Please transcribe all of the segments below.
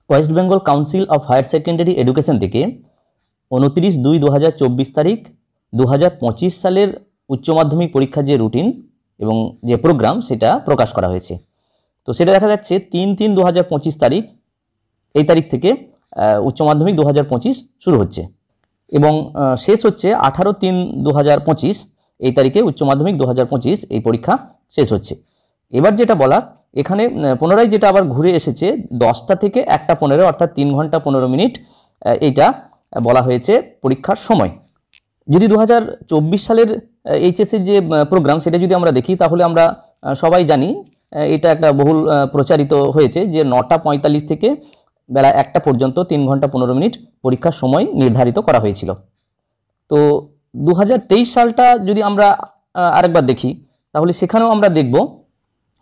West Bengal Council of Higher Secondary Education থেকে 29/2/2024 তারিখ 2025 সালের উচ্চ মাধ্যমিক পরীক্ষার যে রুটিন এবং যে প্রোগ্রাম সেটা প্রকাশ করা হয়েছে। তো সেটা দেখা যাচ্ছে 3/3/2025 তারিখ, এই তারিখ থেকে উচ্চ মাধ্যমিক 2025 শুরু হচ্ছে এবং শেষ হচ্ছে 18/3/2025, এই তারিখে উচ্চ মাধ্যমিক 2025 এই পরীক্ষা শেষ হচ্ছে। এবার যেটা বলা, এখানে পুনরায় যেটা আবার ঘুরে এসেছে 10টা থেকে 1টা 15, অর্থাৎ 3 ঘন্টা 15 মিনিট এইটা বলা হয়েছে পরীক্ষার সময়। যদি 2024 সালের এইচএসের যে প্রোগ্রাম সেটা যদি আমরা দেখি, তাহলে আমরা সবাই জানি এটা একটা বহুল প্রচারিত হয়েছে যে 9টা 45 থেকে বেলা 1টা পর্যন্ত 3 ঘন্টা 15 মিনিট পরীক্ষার সময় নির্ধারিত করা হয়েছিল। তো 2023 সালটা যদি আমরা আরেকবার দেখি, তাহলে সেখানেও আমরা দেখব,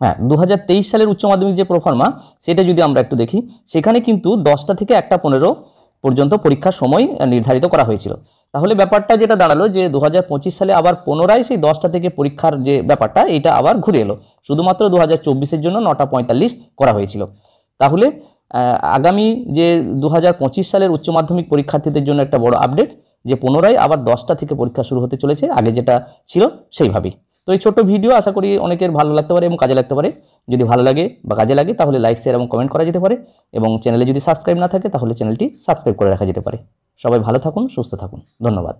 হ্যাঁ, 2023 সালের উচ্চ মাধ্যমিক যে প্রোফর্মা সেটা যদি আমরা একটু দেখি, সেখানে কিন্তু 10টা থেকে 1টা 15 পর্যন্ত পরীক্ষার সময় নির্ধারিত করা হয়েছিল। তাহলে ব্যাপারটা যেটা দাঁড়ালো যে 2025 সালে আবার পুনরায় সেই 10টা থেকে পরীক্ষার যে ব্যাপারটা এটা আবার ঘুরে এলো, শুধুমাত্র 2024-এর জন্য 9টা 45 করা হয়েছিল। তাহলে আগামী যে 2025 সালের উচ্চ মাধ্যমিক পরীক্ষার্থীদের জন্য একটা বড় আপডেট যে পুনরায় আবার 10টা থেকে পরীক্ষা শুরু হতে চলেছে, আগে যেটা ছিল সেইভাবেই। তো এই ছোট্ট ভিডিও আশা করি অনেকের ভালো লাগতে পারে এবং কাজে লাগতে পারে। যদি ভালো লাগে বা কাজে লাগে তাহলে লাইক, শেয়ার এবং কমেন্ট করা যেতে পারে, এবং চ্যানেলে যদি সাবস্ক্রাইব না থাকে তাহলে চ্যানেলটি সাবস্ক্রাইব করে রাখা যেতে পারে। সবাই ভালো থাকুন, সুস্থ থাকুন, ধন্যবাদ।